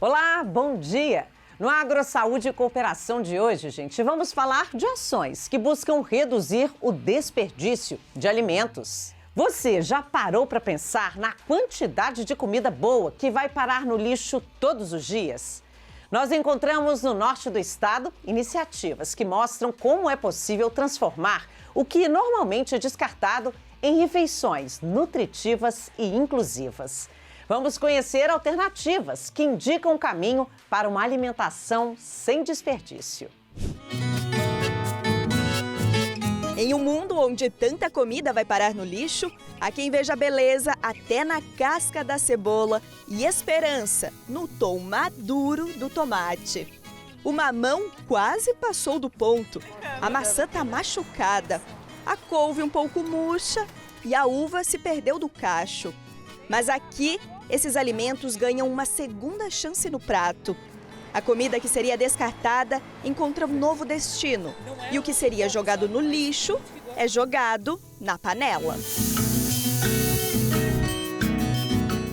Olá, bom dia! No AgroSaúde e Cooperação de hoje, gente, vamos falar de ações que buscam reduzir o desperdício de alimentos. Você já parou para pensar na quantidade de comida boa que vai parar no lixo todos os dias? Nós encontramos no norte do estado iniciativas que mostram como é possível transformar o que normalmente é descartado em refeições nutritivas e inclusivas. Vamos conhecer alternativas que indicam o caminho para uma alimentação sem desperdício. Em um mundo onde tanta comida vai parar no lixo, há quem veja beleza até na casca da cebola e esperança no tom maduro do tomate. O mamão quase passou do ponto, a maçã está machucada, a couve um pouco murcha e a uva se perdeu do cacho. Mas aqui, esses alimentos ganham uma segunda chance no prato. A comida que seria descartada encontra um novo destino. E o que seria jogado no lixo é jogado na panela.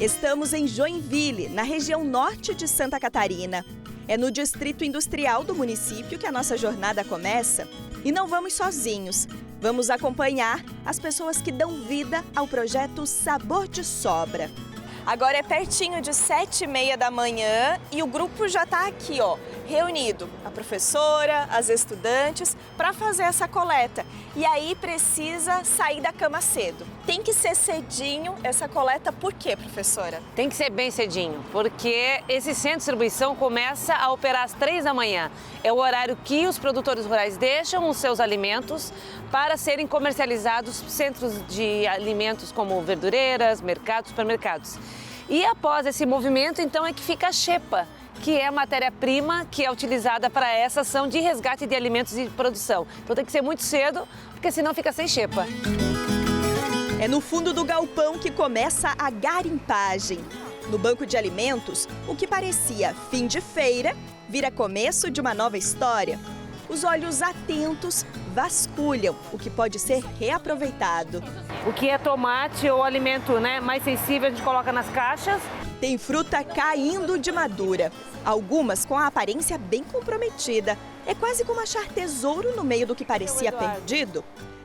Estamos em Joinville, na região norte de Santa Catarina. É no distrito industrial do município que a nossa jornada começa. E não vamos sozinhos. Vamos acompanhar as pessoas que dão vida ao projeto Sabor de Sobra. Agora é pertinho de 7h30 da manhã e o grupo já está aqui, ó, reunido. A professora, as estudantes, para fazer essa coleta. E aí precisa sair da cama cedo. Tem que ser cedinho essa coleta, por quê, professora? Tem que ser bem cedinho, porque esse centro de distribuição começa a operar às 3 da manhã. É o horário que os produtores rurais deixam os seus alimentos para serem comercializados em centros de alimentos como verdureiras, mercados, supermercados. E após esse movimento, então, é que fica a xepa, que é a matéria-prima que é utilizada para essa ação de resgate de alimentos e produção. Então tem que ser muito cedo, porque senão fica sem xepa. É no fundo do galpão que começa a garimpagem. No banco de alimentos, o que parecia fim de feira vira começo de uma nova história. Os olhos atentos vasculham o que pode ser reaproveitado. O que é tomate ou alimento, mais sensível, a gente coloca nas caixas. Tem fruta caindo de madura, algumas com a aparência bem comprometida. É quase como achar tesouro no meio do que parecia perdido.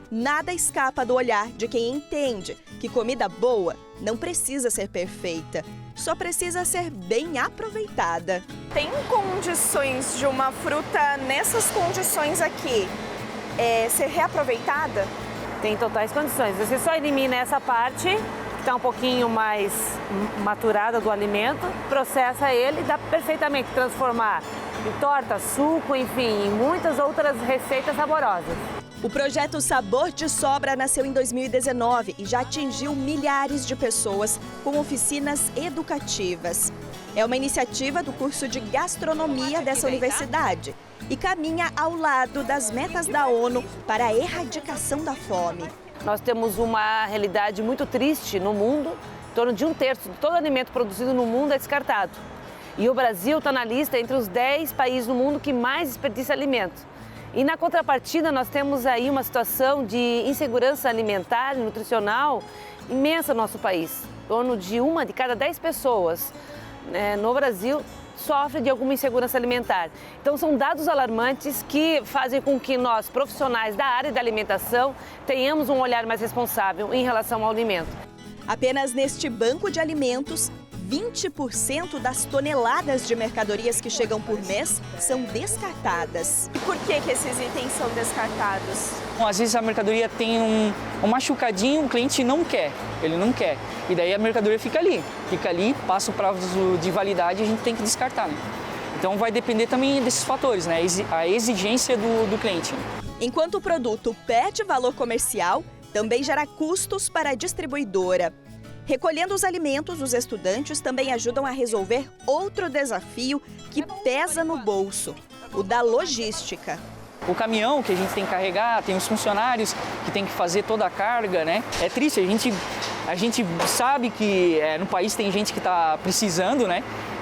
Nada escapa do olhar de quem entende que comida boa não precisa ser perfeita, só precisa ser bem aproveitada. Tem condições de uma fruta nessas condições aqui ser reaproveitada? Tem totais condições. Você só elimina essa parte, que está um pouquinho mais maturada do alimento, processa ele e dá perfeitamente transformar em torta, suco, enfim, em muitas outras receitas saborosas. O projeto Sabor de Sobra nasceu em 2019 e já atingiu milhares de pessoas com oficinas educativas. É uma iniciativa do curso de gastronomia dessa universidade e caminha ao lado das metas da ONU para a erradicação da fome. Nós temos uma realidade muito triste no mundo. Em torno de 1/3 de todo alimento produzido no mundo é descartado. E o Brasil está na lista entre os 10 países no mundo que mais desperdiça alimento. E na contrapartida nós temos aí uma situação de insegurança alimentar e nutricional imensa no nosso país. Em torno de 1 de cada 10 pessoas no Brasil sofre de alguma insegurança alimentar. Então são dados alarmantes que fazem com que nós, profissionais da área da alimentação, tenhamos um olhar mais responsável em relação ao alimento. Apenas neste banco de alimentos, 20% das toneladas de mercadorias que chegam por mês são descartadas. E por que esses itens são descartados? Às vezes a mercadoria tem um machucadinho, o cliente não quer, ele não quer. E daí a mercadoria fica ali, passa o prazo de validade e a gente tem que descartar. Então vai depender também desses fatores, a exigência do cliente. Enquanto o produto perde valor comercial, também gera custos para a distribuidora. Recolhendo os alimentos, os estudantes também ajudam a resolver outro desafio que pesa no bolso, o da logística. O caminhão que a gente tem que carregar, tem os funcionários que tem que fazer toda a carga, É triste, a gente sabe que no país tem gente que está precisando,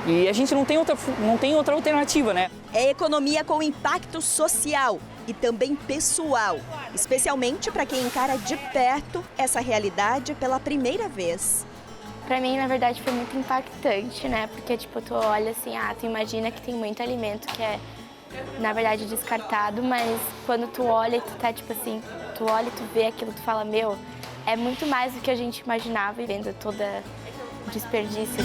E a gente não tem outra alternativa, É economia com impacto social e também pessoal, especialmente para quem encara de perto essa realidade pela primeira vez. Pra mim, na verdade, foi muito impactante, né? Porque, tipo, tu olha assim, tu imagina que tem muito alimento que é, na verdade, descartado, mas quando tu olha e tu tá, tipo assim, tu olha e tu vê aquilo, tu fala, meu, é muito mais do que a gente imaginava, vendo toda desperdício.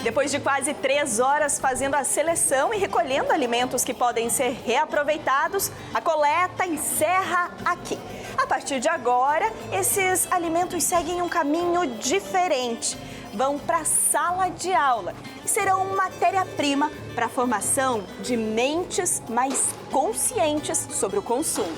Depois de quase 3 horas fazendo a seleção e recolhendo alimentos que podem ser reaproveitados, a coleta encerra aqui. A partir de agora, esses alimentos seguem um caminho diferente. Vão para a sala de aula e serão matéria-prima para a formação de mentes mais conscientes sobre o consumo.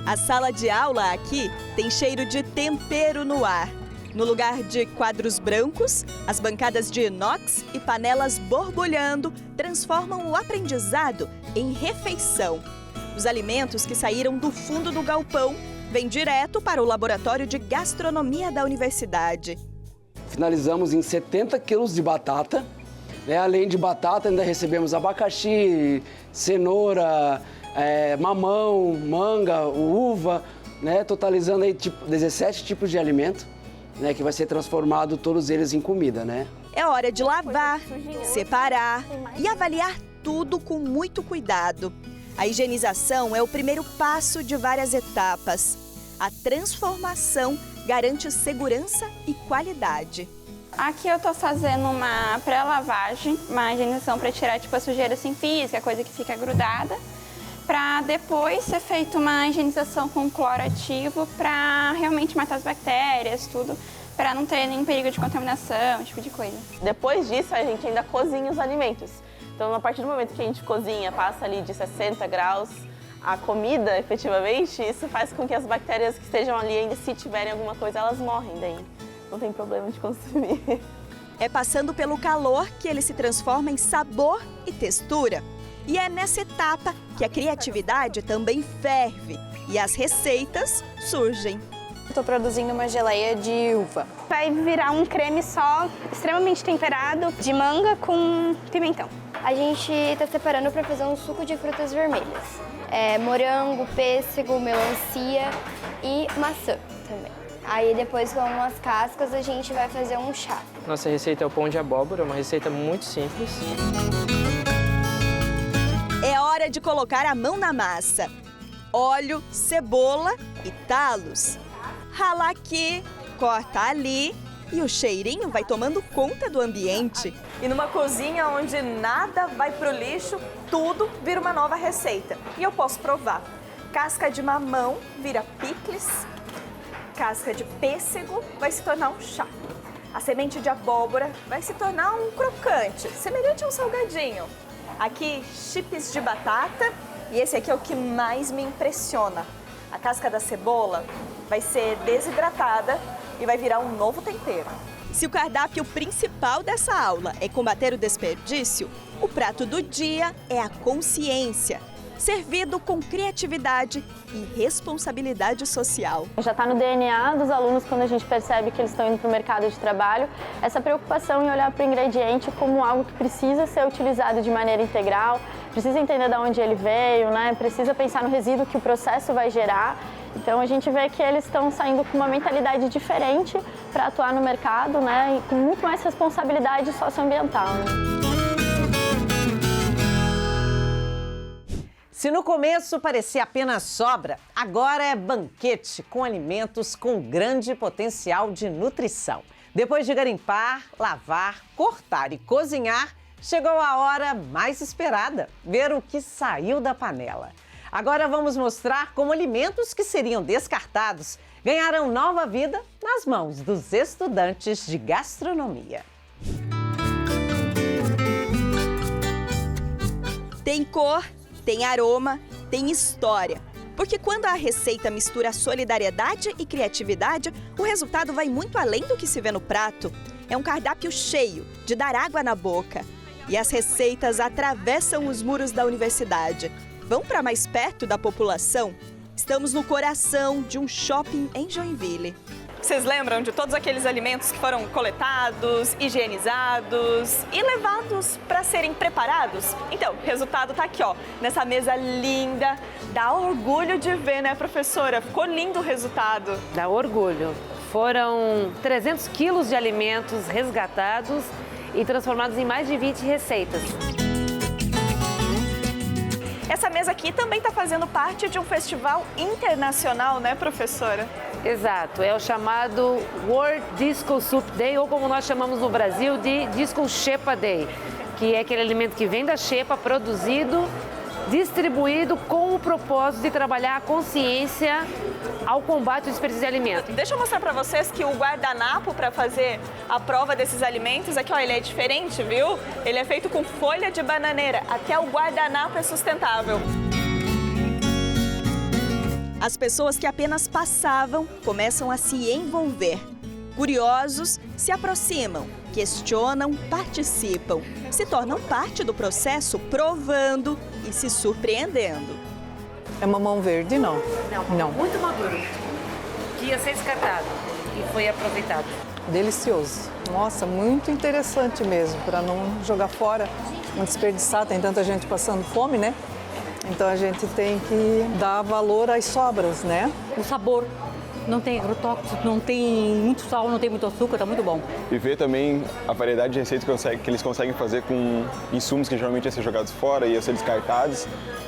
A sala de aula aqui tem cheiro de tempero no ar. No lugar de quadros brancos, as bancadas de inox e panelas borbulhando transformam o aprendizado em refeição. Os alimentos que saíram do fundo do galpão vêm direto para o laboratório de gastronomia da universidade. Finalizamos em 70 quilos de batata. Além de batata, ainda recebemos abacaxi, cenoura, mamão, manga, uva, totalizando aí 17 tipos de alimento, que vai ser transformado todos eles em comida, É hora de lavar, separar e avaliar tudo com muito cuidado. A higienização é o primeiro passo de várias etapas. A transformação garante segurança e qualidade. Aqui eu tô fazendo uma pré-lavagem, uma higienização para tirar a sujeira assim, física, coisa que fica grudada, para depois ser feita uma higienização com cloro ativo para realmente matar as bactérias, tudo, para não ter nenhum perigo de contaminação, esse tipo de coisa. Depois disso, a gente ainda cozinha os alimentos. Então, a partir do momento que a gente cozinha, passa ali de 60 graus, a comida, efetivamente, isso faz com que as bactérias que estejam ali, ainda se tiverem alguma coisa, elas morrem daí. Não tem problema de consumir. É passando pelo calor que ele se transforma em sabor e textura. E é nessa etapa que a criatividade também ferve e as receitas surgem. Estou produzindo uma geleia de uva. Vai virar um creme só, extremamente temperado, de manga com pimentão. A gente está separando para fazer um suco de frutas vermelhas. Morango, pêssego, melancia e maçã também. Aí depois com as cascas a gente vai fazer um chá. Nossa receita é o pão de abóbora, uma receita muito simples. É hora de colocar a mão na massa. Óleo, cebola e talos. Rala aqui, corta ali e o cheirinho vai tomando conta do ambiente. E numa cozinha onde nada vai pro lixo, tudo vira uma nova receita. E eu posso provar. Casca de mamão vira picles. Casca de pêssego vai se tornar um chá. A semente de abóbora vai se tornar um crocante, semelhante a um salgadinho. Aqui, chips de batata e esse aqui é o que mais me impressiona. A casca da cebola vai ser desidratada e vai virar um novo tempero. Se o cardápio principal dessa aula é combater o desperdício, o prato do dia é a consciência, servido com criatividade e responsabilidade social. Já está no DNA dos alunos quando a gente percebe que eles estão indo para o mercado de trabalho, essa preocupação em olhar para o ingrediente como algo que precisa ser utilizado de maneira integral, precisa entender de onde ele veio, precisa pensar no resíduo que o processo vai gerar. Então a gente vê que eles estão saindo com uma mentalidade diferente para atuar no mercado, e com muito mais responsabilidade socioambiental. Se no começo parecia apenas sobra, agora é banquete com alimentos com grande potencial de nutrição. Depois de garimpar, lavar, cortar e cozinhar, chegou a hora mais esperada, ver o que saiu da panela. Agora vamos mostrar como alimentos que seriam descartados ganharam nova vida nas mãos dos estudantes de gastronomia. Tem cor, tem aroma, tem história. Porque quando a receita mistura solidariedade e criatividade, o resultado vai muito além do que se vê no prato. É um cardápio cheio de dar água na boca. E as receitas atravessam os muros da universidade. Vão para mais perto da população? Estamos no coração de um shopping em Joinville. Vocês lembram de todos aqueles alimentos que foram coletados, higienizados e levados para serem preparados? Então, o resultado tá aqui, ó, nessa mesa linda. Dá orgulho de ver, né, professora? Ficou lindo o resultado. Dá orgulho. Foram 300 quilos de alimentos resgatados e transformados em mais de 20 receitas. Essa mesa aqui também está fazendo parte de um festival internacional, né, professora? Exato, é o chamado World Disco Soup Day, ou como nós chamamos no Brasil de Disco Xepa Day, que é aquele alimento que vem da xepa, produzido, distribuído com o propósito de trabalhar a consciência ao combate ao desperdício de alimentos. Deixa eu mostrar para vocês que o guardanapo para fazer a prova desses alimentos, aqui ó, ele é diferente, viu? Ele é feito com folha de bananeira, até o guardanapo é sustentável. As pessoas que apenas passavam começam a se envolver. Curiosos, se aproximam, questionam, participam, se tornam parte do processo, provando e se surpreendendo. É mamão verde, não? Não. Muito maduro, que ia ser descartado e foi aproveitado. Delicioso. Nossa, muito interessante mesmo, para não jogar fora, não desperdiçar, tem tanta gente passando fome, né? Então a gente tem que dar valor às sobras, né? O sabor. Não tem agrotóxico, não tem muito sal, não tem muito açúcar, tá muito bom. E ver também a variedade de receitas que eles conseguem fazer com insumos que geralmente iam ser jogados fora e iam ser descartados,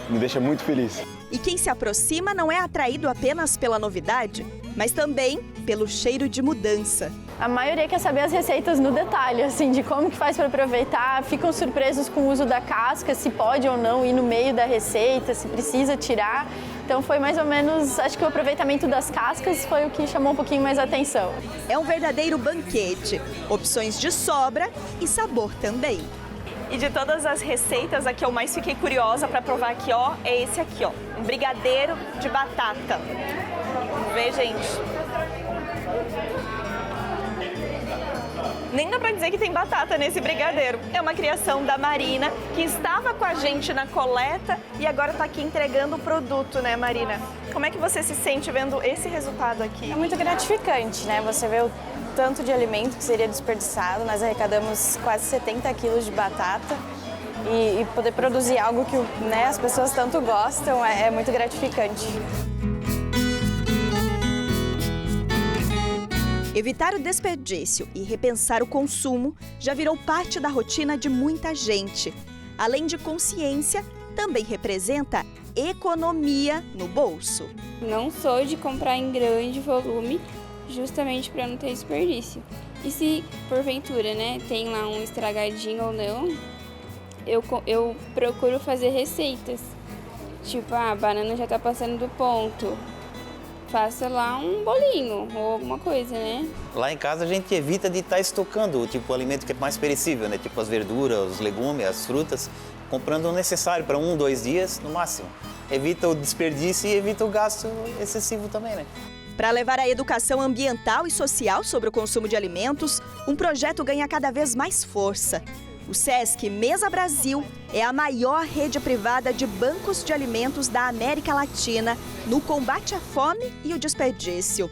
me deixa muito feliz. E quem se aproxima não é atraído apenas pela novidade, mas também pelo cheiro de mudança. A maioria quer saber as receitas no detalhe, assim, de como que faz para aproveitar, ficam surpresos com o uso da casca, se pode ou não ir no meio da receita, se precisa tirar. Então foi mais ou menos, acho que o aproveitamento das cascas foi o que chamou um pouquinho mais a atenção. É um verdadeiro banquete, opções de sobra e sabor também. E de todas as receitas, a que eu mais fiquei curiosa para provar aqui, ó, é esse aqui, ó, um brigadeiro de batata. Vamos ver, gente. Nem dá pra dizer que tem batata nesse brigadeiro. É uma criação da Marina, que estava com a gente na coleta e agora tá aqui entregando o produto, né, Marina? Como é que você se sente vendo esse resultado aqui? É muito gratificante, né? Você vê o tanto de alimento que seria desperdiçado. Nós arrecadamos quase 70 quilos de batata e poder produzir algo que, né, as pessoas tanto gostam é muito gratificante. Evitar o desperdício e repensar o consumo já virou parte da rotina de muita gente. Além de consciência, também representa economia no bolso. Não sou de comprar em grande volume, justamente para não ter desperdício. E se porventura, né, tem lá um estragadinho ou não, eu procuro fazer receitas. Tipo, a banana já tá passando do ponto. Faça lá um bolinho ou alguma coisa, né? Lá em casa a gente evita de estar estocando, tipo, o alimento que é mais perecível, né? Tipo as verduras, os legumes, as frutas, comprando o necessário para 1, 2 dias no máximo. Evita o desperdício e evita o gasto excessivo também, né? Para levar a educação ambiental e social sobre o consumo de alimentos, um projeto ganha cada vez mais força. O SESC Mesa Brasil é a maior rede privada de bancos de alimentos da América Latina no combate à fome e o desperdício.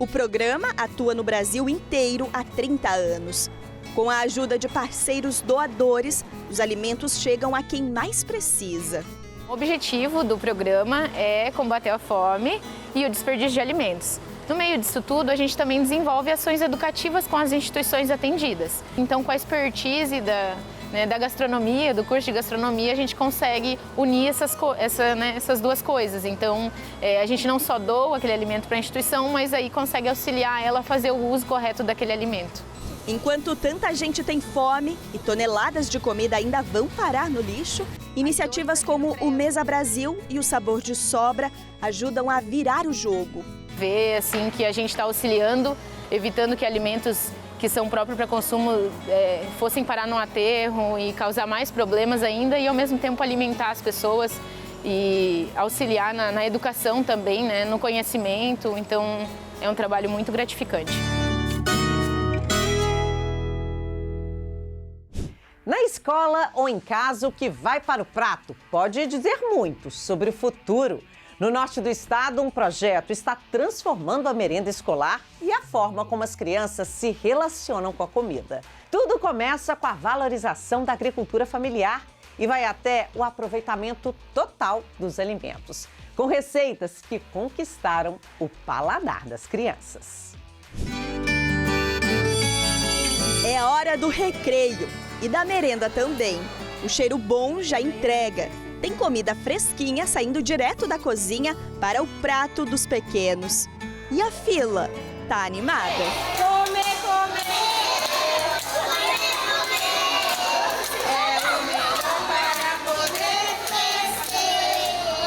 O programa atua no Brasil inteiro há 30 anos. Com a ajuda de parceiros doadores, os alimentos chegam a quem mais precisa. O objetivo do programa é combater a fome e o desperdício de alimentos. No meio disso tudo, a gente também desenvolve ações educativas com as instituições atendidas. Então, com a expertise da gastronomia, do curso de gastronomia, a gente consegue unir essas duas coisas. Então, a gente não só doa aquele alimento para a instituição, mas aí consegue auxiliar ela a fazer o uso correto daquele alimento. Enquanto tanta gente tem fome e toneladas de comida ainda vão parar no lixo, iniciativas como o Mesa Brasil e o Sabor de Sobra ajudam a virar o jogo. Ver assim que a gente está auxiliando, evitando que alimentos que são próprios para consumo fossem parar no aterro e causar mais problemas ainda, e ao mesmo tempo alimentar as pessoas e auxiliar na educação também, né, no conhecimento. Então é um trabalho muito gratificante. Na escola ou em casa, o que vai para o prato pode dizer muito sobre o futuro. No norte do estado, um projeto está transformando a merenda escolar e a forma como as crianças se relacionam com a comida. Tudo começa com a valorização da agricultura familiar e vai até o aproveitamento total dos alimentos, com receitas que conquistaram o paladar das crianças. É hora do recreio e da merenda também. O cheiro bom já entrega. Tem comida fresquinha saindo direto da cozinha para o prato dos pequenos. E a fila tá animada? Comer, comer!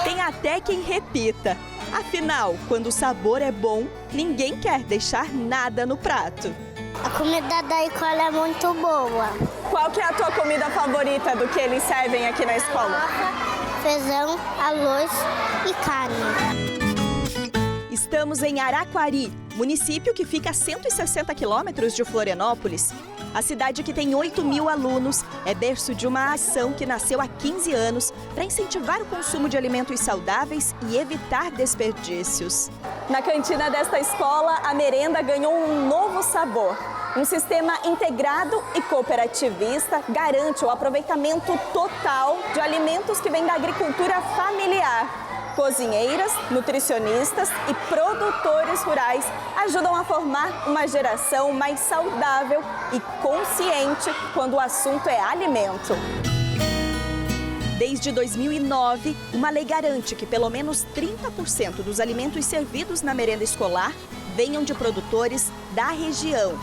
Tem até quem repita. Afinal, quando o sabor é bom, ninguém quer deixar nada no prato. A comida da escola é muito boa. Qual que é a tua comida favorita do que eles servem aqui na escola? Feijão, arroz e carne. Estamos em Araquari, município que fica a 160 quilômetros de Florianópolis. A cidade, que tem 8.000 alunos, é berço de uma ação que nasceu há 15 anos para incentivar o consumo de alimentos saudáveis e evitar desperdícios. Na cantina desta escola, a merenda ganhou um novo sabor. Um sistema integrado e cooperativista garante o aproveitamento total de alimentos que vêm da agricultura familiar. Cozinheiras, nutricionistas e produtores rurais ajudam a formar uma geração mais saudável e consciente quando o assunto é alimento. Desde 2009, uma lei garante que pelo menos 30% dos alimentos servidos na merenda escolar venham de produtores da região.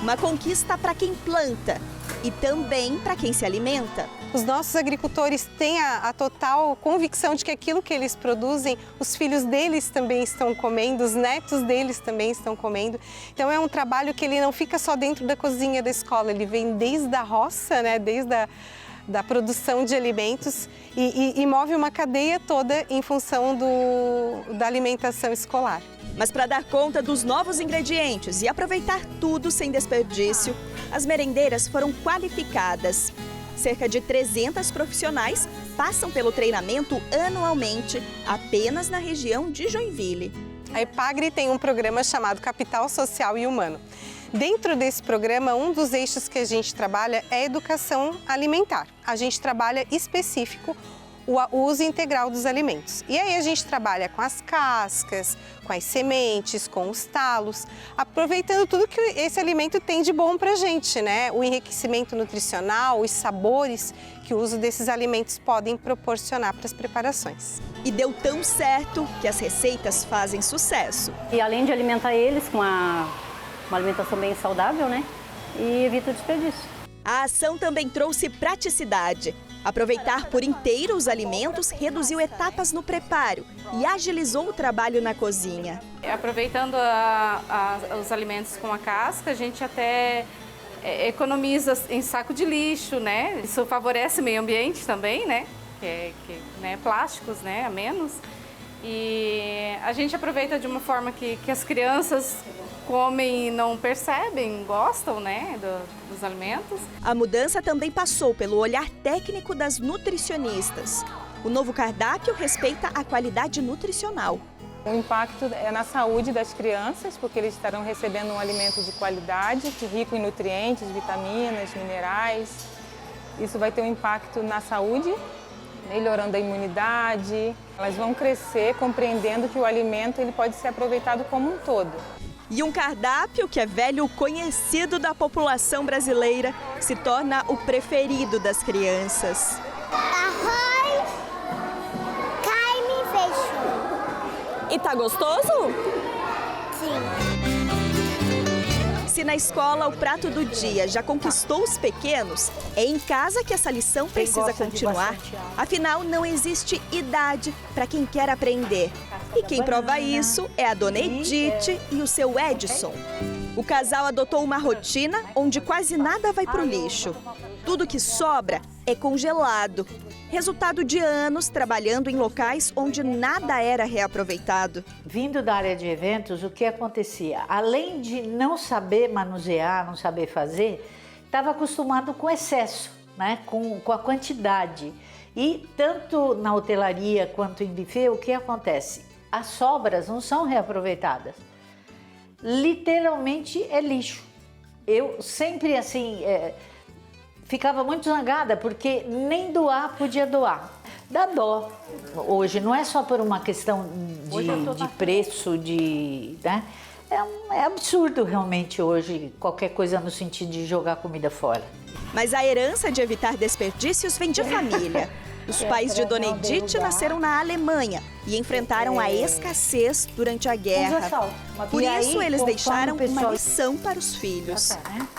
Uma conquista para quem planta e também para quem se alimenta. Os nossos agricultores têm a total convicção de que aquilo que eles produzem, os filhos deles também estão comendo, os netos deles também estão comendo. Então é um trabalho que ele não fica só dentro da cozinha da escola, ele vem desde a roça, né, desde da produção de alimentos e move uma cadeia toda em função da alimentação escolar. Mas para dar conta dos novos ingredientes e aproveitar tudo sem desperdício, as merendeiras foram qualificadas. Cerca de 300 profissionais passam pelo treinamento anualmente, apenas na região de Joinville. A Epagre tem um programa chamado Capital Social e Humano. Dentro desse programa, um dos eixos que a gente trabalha é a educação alimentar. A gente trabalha específico o uso integral dos alimentos. E aí a gente trabalha com as cascas, com as sementes, com os talos, aproveitando tudo que esse alimento tem de bom pra gente, né? O enriquecimento nutricional, os sabores que o uso desses alimentos podem proporcionar para as preparações. E deu tão certo que as receitas fazem sucesso. E além de alimentar eles com uma alimentação bem saudável, né? E evita o desperdício. A ação também trouxe praticidade. Aproveitar por inteiro os alimentos reduziu etapas no preparo e agilizou o trabalho na cozinha. Aproveitando os alimentos com a casca, a gente até economiza em saco de lixo, né? Isso favorece o meio ambiente também, né? Né? Plásticos, né? A menos. E a gente aproveita de uma forma que as crianças comem e não percebem, gostam, né, dos alimentos. A mudança também passou pelo olhar técnico das nutricionistas. O novo cardápio respeita a qualidade nutricional. O impacto é na saúde das crianças, porque eles estarão recebendo um alimento de qualidade, rico em nutrientes, vitaminas, minerais. Isso vai ter um impacto na saúde, melhorando a imunidade. Elas vão crescer compreendendo que o alimento ele pode ser aproveitado como um todo. E um cardápio que é velho conhecido da população brasileira se torna o preferido das crianças. Arroz, carne e feijão. E tá gostoso? Sim. Se na escola o prato do dia já conquistou os pequenos, é em casa que essa lição precisa continuar. Afinal, não existe idade para quem quer aprender. E quem prova isso é a dona Edith e o seu Edson. O casal adotou uma rotina onde quase nada vai para o lixo. Tudo que sobra é congelado. Resultado de anos trabalhando em locais onde nada era reaproveitado. Vindo da área de eventos, o que acontecia? Além de não saber manusear, não saber fazer, estava acostumado com excesso, né? com a quantidade. E tanto na hotelaria quanto em buffet, o que acontece? As sobras não são reaproveitadas. Literalmente é lixo. Eu sempre assim, ficava muito zangada porque nem doar podia doar. Dá dó. Hoje não é só por uma questão de preço, né? É absurdo realmente hoje qualquer coisa no sentido de jogar comida fora. Mas a herança de evitar desperdícios vem de família. Os pais de Dona Edith nasceram na Alemanha e enfrentaram a escassez durante a guerra. Por isso, eles deixaram uma lição para os filhos.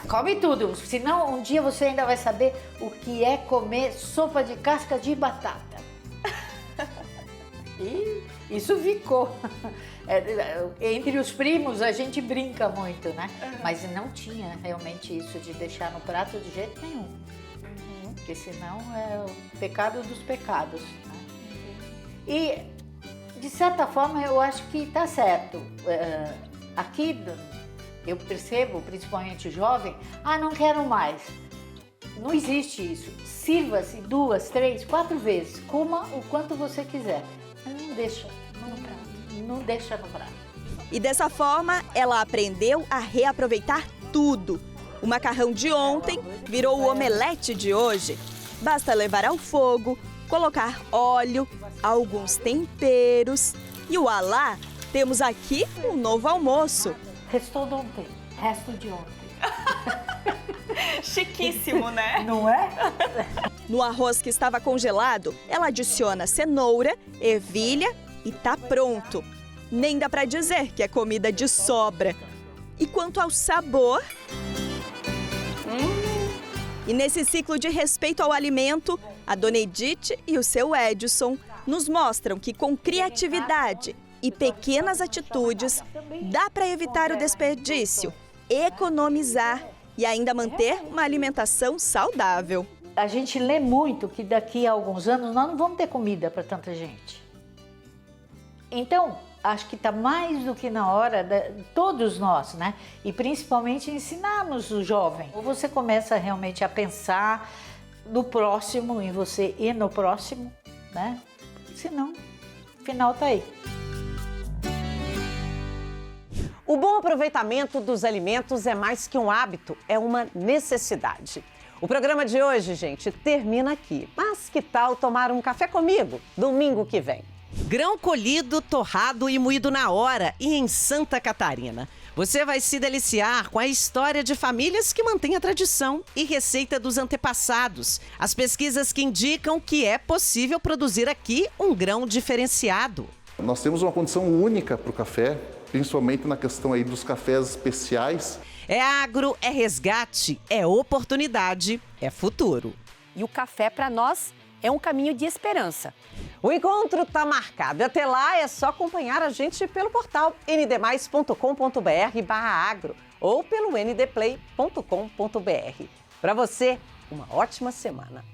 Come tudo, senão um dia você ainda vai saber o que é comer sopa de casca de batata. E isso ficou. Entre os primos a gente brinca muito, né? Mas não tinha realmente isso de deixar no prato de jeito nenhum. Porque senão é o pecado dos pecados. Né? E, de certa forma, eu acho que está certo. Aqui eu percebo, principalmente jovem, não quero mais. Não existe isso. Sirva-se 2, 3, 4 vezes. Coma o quanto você quiser. Mas não deixa no prato. Não deixa no prato. E dessa forma, ela aprendeu a reaproveitar tudo. O macarrão de ontem virou o omelete de hoje. Basta levar ao fogo, colocar óleo, alguns temperos e voilá, temos aqui um novo almoço. Restou de ontem, resto de ontem. Chiquíssimo, né? Não é? No arroz que estava congelado, ela adiciona cenoura, ervilha e tá pronto. Nem dá pra dizer que é comida de sobra. E quanto ao sabor... E nesse ciclo de respeito ao alimento, a Dona Edith e o seu Edson nos mostram que com criatividade e pequenas atitudes dá para evitar o desperdício, economizar e ainda manter uma alimentação saudável. A gente lê muito que daqui a alguns anos nós não vamos ter comida para tanta gente. Então, acho que está mais do que na hora de todos nós, né? E principalmente ensinarmos o jovem. Ou você começa realmente a pensar no próximo, em você e no próximo, né? Senão, o final está aí. O bom aproveitamento dos alimentos é mais que um hábito, é uma necessidade. O programa de hoje, gente, termina aqui. Mas que tal tomar um café comigo domingo que vem? Grão colhido, torrado e moído na hora e em Santa Catarina. Você vai se deliciar com a história de famílias que mantêm a tradição e receita dos antepassados. As pesquisas que indicam que é possível produzir aqui um grão diferenciado. Nós temos uma condição única para o café, principalmente na questão aí dos cafés especiais. É agro, é resgate, é oportunidade, é futuro. E o café para nós é um caminho de esperança. O encontro está marcado. Até lá é só acompanhar a gente pelo portal ndmais.com.br/agro ou pelo ndplay.com.br. Para você, uma ótima semana.